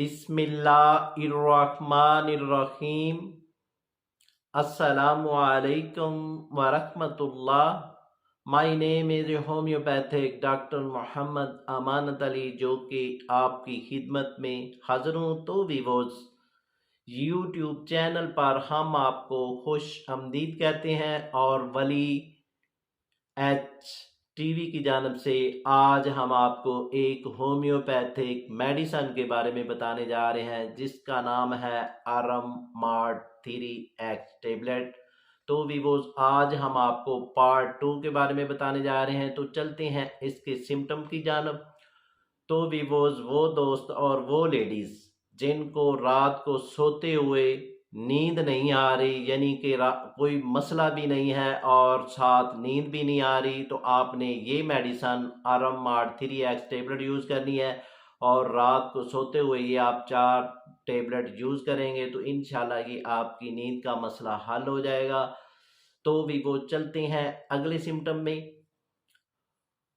बिस्मिल्लाहिर्रहमानिर्रहीम। अस्सलामु अलैकुम वरहमतुल्लाह। My name is homoeopathic doctor Mohammad Amanat Ali, जो कि आपकी खिदमत में हाज़िर हूँ। तो वीवोज़ यूट्यूब चैनल पर हम आपको खुश आमदीद कहते हैं और वली एच टीवी की जानब से आज हम आपको एक होम्योपैथिक मेडिसन के बारे में बताने जा रहे हैं, जिसका नाम है आरम मार्ट 3X टेबलेट। तो वीवोज़ आज हम आपको पार्ट 2 के बारे में बताने जा रहे हैं। तो चलते हैं इसके सिम्टम की जानब। तो वीवोज़ वो दोस्त और वो लेडीज़ जिनको रात को सोते हुए नींद नहीं आ रही, यानी कि कोई मसला भी नहीं है और साथ नींद भी नहीं आ रही, तो आपने ये medicine आरम mart 3X tablet use करनी है। और रात को सोते हुए ये आप 4 टेबलेट यूज़ करेंगे तो इंशाल्लाह ये आपकी नींद का मसला हल हो जाएगा। तो भी वो चलते हैं अगले सिम्टम में।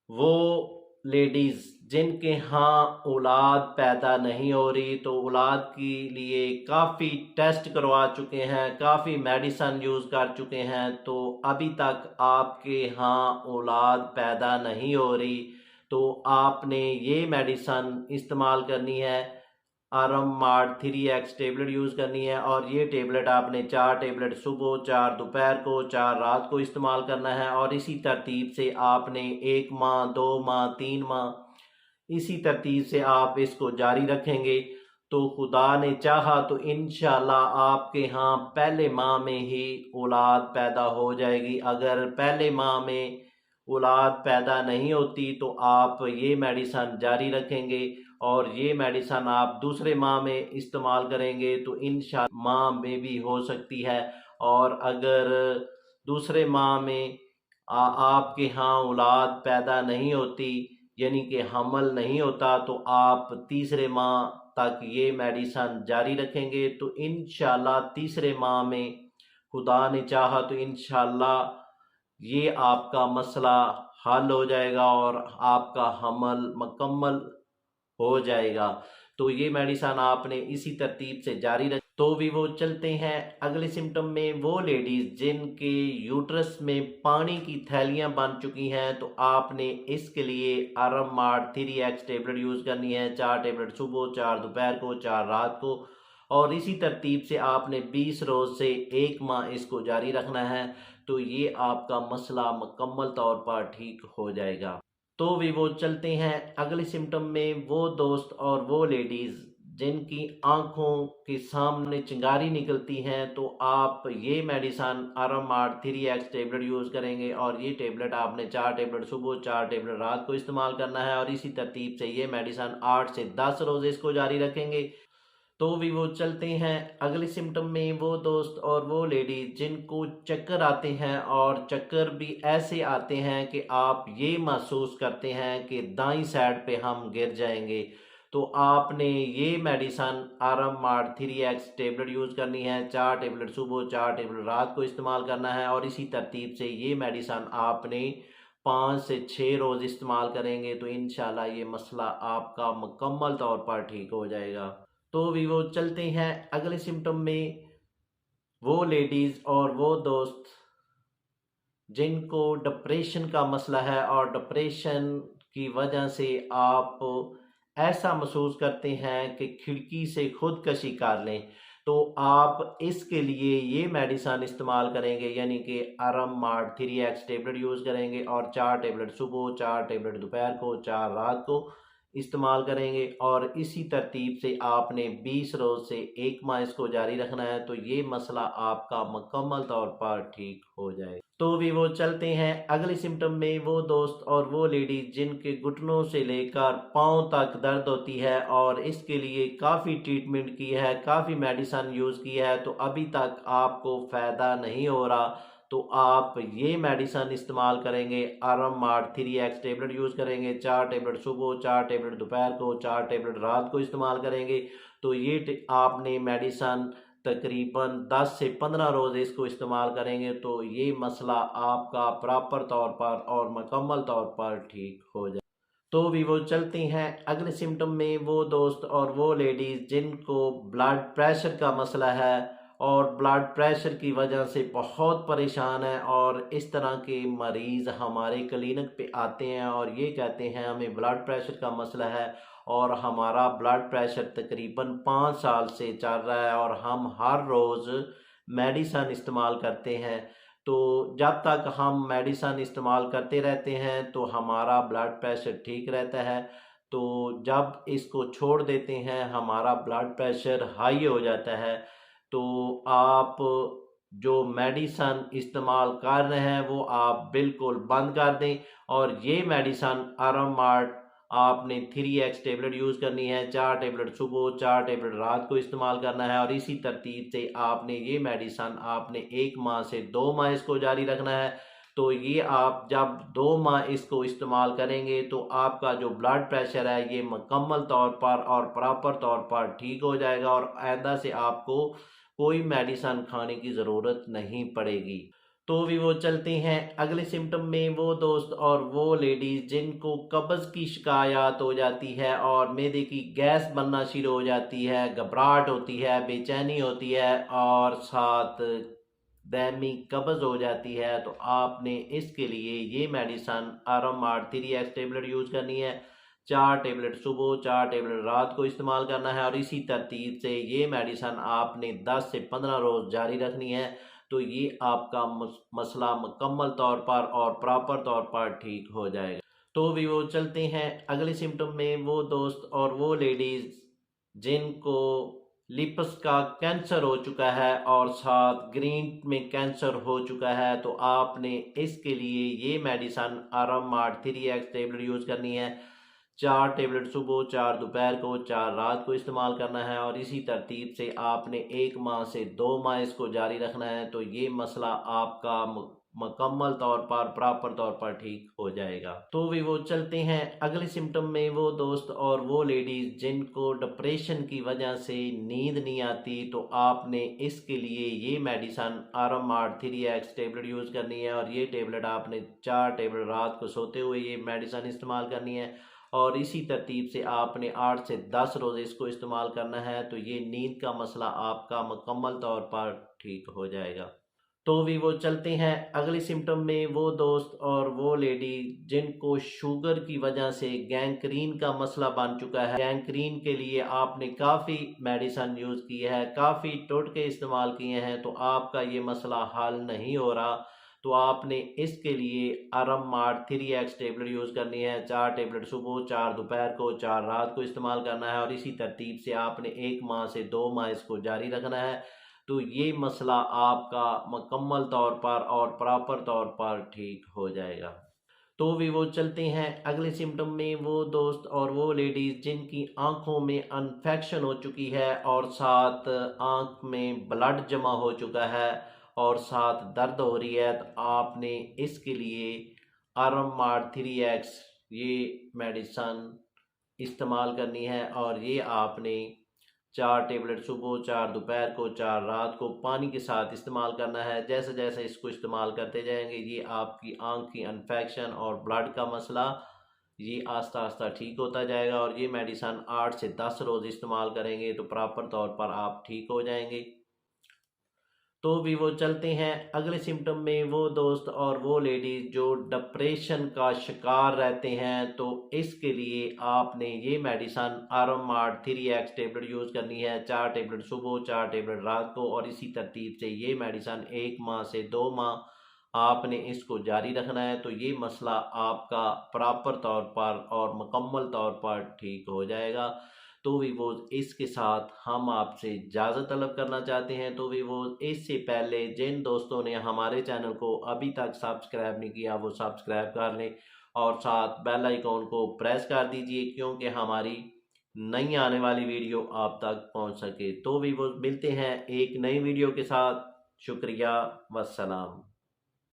वो लेडीज़ जिनके यहाँ औलाद पैदा नहीं हो रही, तो औलाद के लिए काफ़ी टेस्ट करवा चुके हैं, काफ़ी मेडिसन यूज़ कर चुके हैं, तो अभी तक आपके यहाँ औलाद पैदा नहीं हो रही, तो आपने ये मेडिसन इस्तेमाल करनी है। आरम मार्ट 3X टेबलेट यूज़ करनी है और ये टेबलेट आपने 4 टेबलेट सुबह, 4 दोपहर को, 4 रात को इस्तेमाल करना है। और इसी तरतीब से आपने 1 माह, 2 माह, 3 माह इसी तरतीब से आप इसको जारी रखेंगे तो खुदा ने चाहा तो इंशाल्लाह आपके यहाँ पहले माह में ही औलाद पैदा हो जाएगी। अगर पहले माह में औलाद पैदा नहीं होती तो आप ये मेडिसन जारी रखेंगे और ये मेडिसन आप दूसरे माह में इस्तेमाल करेंगे तो इंशाल्लाह माह में भी हो सकती है। और अगर दूसरे माह में आपके यहाँ औलाद पैदा नहीं होती, यानी कि हमल नहीं होता, तो आप तीसरे माह तक ये मेडिसन जारी रखेंगे तो इंशाल्लाह तीसरे माह में खुदा ने चाहा तो इंशाल्लाह ये आपका मसला हल हो जाएगा और आपका हमल मुकम्मल हो जाएगा। तो ये मेडिसन आपने इसी तरतीब से जारी रख। तो भी वो चलते हैं अगले सिम्टम में। वो लेडीज़ जिनके यूट्रस में पानी की थैलियां बन चुकी हैं, तो आपने इसके लिए आरम मार्ट 3X टेबलेट यूज़ करनी है। 4 टेबलेट सुबह, 4 दोपहर को, 4 रात को, और इसी तरतीब से आपने 20 रोज़ से 1 माह इसको जारी रखना है, तो ये आपका मसला मुकम्मल तौर पर ठीक हो जाएगा। तो भी वो चलते हैं अगले सिम्टम में। वो दोस्त और वो लेडीज़ जिनकी आंखों के सामने चिंगारी निकलती हैं, तो आप ये medicine आरम mart 3X tablet use करेंगे और ये टेबलेट आपने 4 टेबलेट सुबह, 4 टेबलेट रात को इस्तेमाल करना है। और इसी तरतीब से ये मेडिसन 8 से 10 रोज़ इसको जारी रखेंगे। तो भी वो चलते हैं अगले सिम्टम में। वो दोस्त और वो लेडी जिनको चक्कर आते हैं और चक्कर भी ऐसे आते हैं कि आप ये महसूस करते हैं कि दाईं साइड पे हम गिर जाएंगे, तो आपने ये medicine आरम mart 3X tablet use करनी है। 4 टेबलेट सुबह, 4 टेबलेट रात को इस्तेमाल करना है। और इसी तरतीब से ये मेडिसन आपने 5 से 6 रोज़ इस्तेमाल करेंगे तो इंशाल्लाह ये मसला आपका मुकम्मल तौर पर ठीक हो जाएगा। तो भी वो चलते हैं अगले सिम्टम में। वो लेडीज़ और वो दोस्त जिनको डिप्रेशन का मसला है और डिप्रेशन की वजह से आप ऐसा महसूस करते हैं कि खिड़की से खुदकशी कर लें, तो आप इसके लिए ये मेडिसन इस्तेमाल करेंगे, यानी कि आरम मार्ट 3X टेबलेट यूज़ करेंगे और 4 टेबलेट सुबह, 4 टेबलेट दोपहर को, 4 रात को इस्तेमाल करेंगे। और इसी तरतीब से आपने 20 रोज़ से 1 माह इसको जारी रखना है, तो ये मसला आपका मुकम्मल तौर पर ठीक हो जाए। तो भी वो चलते हैं अगले सिम्टम में। वो दोस्त और वो लेडी जिनके घुटनों से लेकर पाँव तक दर्द होती है और इसके लिए काफ़ी ट्रीटमेंट की है, काफ़ी मेडिसन यूज़ की है, तो अभी तक आपको फ़ायदा नहीं हो रहा, तो आप ये मेडिसन इस्तेमाल करेंगे। आरम मार्ट 3X टेबलेट यूज़ करेंगे। 4 टेबलेट सुबह, 4 टेबलेट दोपहर को, 4 टेबलेट रात को इस्तेमाल करेंगे, तो ये आपने मेडिसन तकरीबन 10 से 15 रोज़ इसको इस्तेमाल करेंगे तो ये मसला आपका प्रॉपर तौर पर और मुकम्मल तौर पर ठीक हो जाए। तो भी वो चलती हैं अगले सिम्टम में वो दोस्त और वो लेडीज़ जिनको ब्लड प्रेशर का मसला है और ब्लड प्रेशर की वजह से बहुत परेशान है, और इस तरह के मरीज़ हमारे क्लिनिक पे आते हैं और ये कहते हैं हमें ब्लड प्रेशर का मसला है और हमारा ब्लड प्रेशर तकरीबन 5 साल से चल रहा है और हम हर रोज़ मेडिसन इस्तेमाल करते हैं। तो जब तक हम मेडिसन इस्तेमाल करते रहते हैं तो हमारा ब्लड प्रेशर ठीक रहता है। तो जब इसको छोड़ देते हैं हमारा ब्लड प्रेशर हाई हो जाता है। तो आप जो मेडिसन इस्तेमाल कर रहे हैं वो आप बिल्कुल बंद कर दें, और ये मेडिसन आरामार्ट आपने 3x टेबलेट यूज़ करनी है। 4 टेबलेट सुबह, 4 टेबलेट रात को इस्तेमाल करना है, और इसी तरतीब से आपने ये मेडिसन आपने 1 माह से 2 माह इसको जारी रखना है। तो ये आप जब 2 माह इसको इस्तेमाल करेंगे तो आपका जो ब्लड प्रेशर है ये मुकम्मल तौर पर और प्रॉपर तौर पर ठीक हो जाएगा, और आइंदा से आपको कोई मेडिसन खाने की ज़रूरत नहीं पड़ेगी। तो भी वो चलते हैं अगले सिम्टम में वो दोस्त और वो लेडीज़ जिनको कब्ज़ की शिकायत हो जाती है और मैदे की गैस बनना शुरू हो जाती है, घबराहट होती है, बेचैनी होती है और साथ दैमी कब्ज़ हो जाती है। तो आपने इसके लिए ये मेडिसन आरामार्ट 3x टेबलेट यूज़ करनी है। 4 टेबलेट सुबह, 4 टेबलेट रात को इस्तेमाल करना है, और इसी तरतीब से ये मेडिसन आपने 10 से 15 रोज़ जारी रखनी है। तो ये आपका मसला मुकम्मल तौर पर और प्रॉपर तौर पर ठीक हो जाएगा। तो भी वो चलते हैं अगले सिम्टम में वो दोस्त और वो लेडीज़ जिनको लिप्स का कैंसर हो चुका है और साथ ग्रीन में कैंसर हो चुका है। तो आपने इसके लिए ये मेडिसन आरामार्ट 3x टेबलेट यूज़ करनी है। 4 टेबलेट सुबह, 4 दोपहर को, 4 रात को इस्तेमाल करना है, और इसी तरतीब से आपने 1 माह से 2 माह इसको जारी रखना है। तो ये मसला आपका मुकम्मल तौर पर प्रॉपर तौर पर ठीक हो जाएगा। तो भी वो चलते हैं अगले सिम्टम में वो दोस्त और वो लेडीज़ जिनको डिप्रेशन की वजह से नींद नहीं आती। तो आपने इसके लिए ये मेडिसन आरामार्ट 3x टेबलेट यूज़ करनी है, और ये टेबलेट आपने 4 टेबलेट रात को सोते हुए ये मेडिसन इस्तेमाल करनी है, और इसी तरतीब से आपने 8 से 10 रोज़ इसको इस्तेमाल करना है। तो ये नींद का मसला आपका मुकम्मल तौर पर ठीक हो जाएगा। तो भी वो चलते हैं अगले सिम्टम में वो दोस्त और वो लेडी जिनको शुगर की वजह से गैंग्रीन का मसला बन चुका है। गैंग्रीन के लिए आपने काफ़ी मेडिसन यूज़ की है, काफ़ी टोटके इस्तेमाल किए हैं, तो आपका ये मसला हल नहीं हो रहा। तो आपने इसके लिए आरामार्ट 3x टेबलेट यूज़ करनी है। 4 टेबलेट सुबह, 4 दोपहर को, 4 रात को इस्तेमाल करना है, और इसी तरतीब से आपने 1 माह से 2 माह इसको जारी रखना है। तो ये मसला आपका मुकम्मल तौर पर और प्रॉपर तौर पर ठीक हो जाएगा। तो भी वो चलते हैं अगले सिम्टम में वो दोस्त और वो लेडीज़ जिनकी आंखों में इन्फेक्शन हो चुकी है और साथ आंख में ब्लड जमा हो चुका है और साथ दर्द हो रही है। तो आपने इसके लिए आरामार्ट 3x ये मेडिसन इस्तेमाल करनी है, और ये आपने 4 टेबलेट सुबह, 4 दोपहर को, 4 रात को पानी के साथ इस्तेमाल करना है। जैसे जैसे इसको इस्तेमाल करते जाएंगे ये आपकी आंख की इन्फेक्शन और ब्लड का मसला ये आस्ता आस्ता ठीक होता जाएगा, और ये मेडिसन 8 से 10 रोज़ इस्तेमाल करेंगे तो प्रॉपर तौर पर आप ठीक हो जाएंगे। तो भी वो चलते हैं अगले सिम्टम में वो दोस्त और वो लेडीज़ जो डिप्रेशन का शिकार रहते हैं। तो इसके लिए आपने ये मेडिसन आरामार्ट 3x टेबलेट यूज़ करनी है। 4 टेबलेट सुबह, 4 टेबलेट रात को, और इसी तरतीब से ये मेडिसन 1 माह से 2 माह आपने इसको जारी रखना है। तो ये मसला आपका प्रॉपर तौर पर और मुकम्मल तौर पर ठीक हो जाएगा। तो भी वो इसके साथ हम आपसे इजाज़त तलब करना चाहते हैं। तो भी वो इससे पहले जिन दोस्तों ने हमारे चैनल को अभी तक सब्सक्राइब नहीं किया वो सब्सक्राइब कर लें, और साथ बेल आइकॉन को प्रेस कर दीजिए क्योंकि हमारी नई आने वाली वीडियो आप तक पहुंच सके। तो भी वो मिलते हैं एक नई वीडियो के साथ। शुक्रिया, वस्सलाम।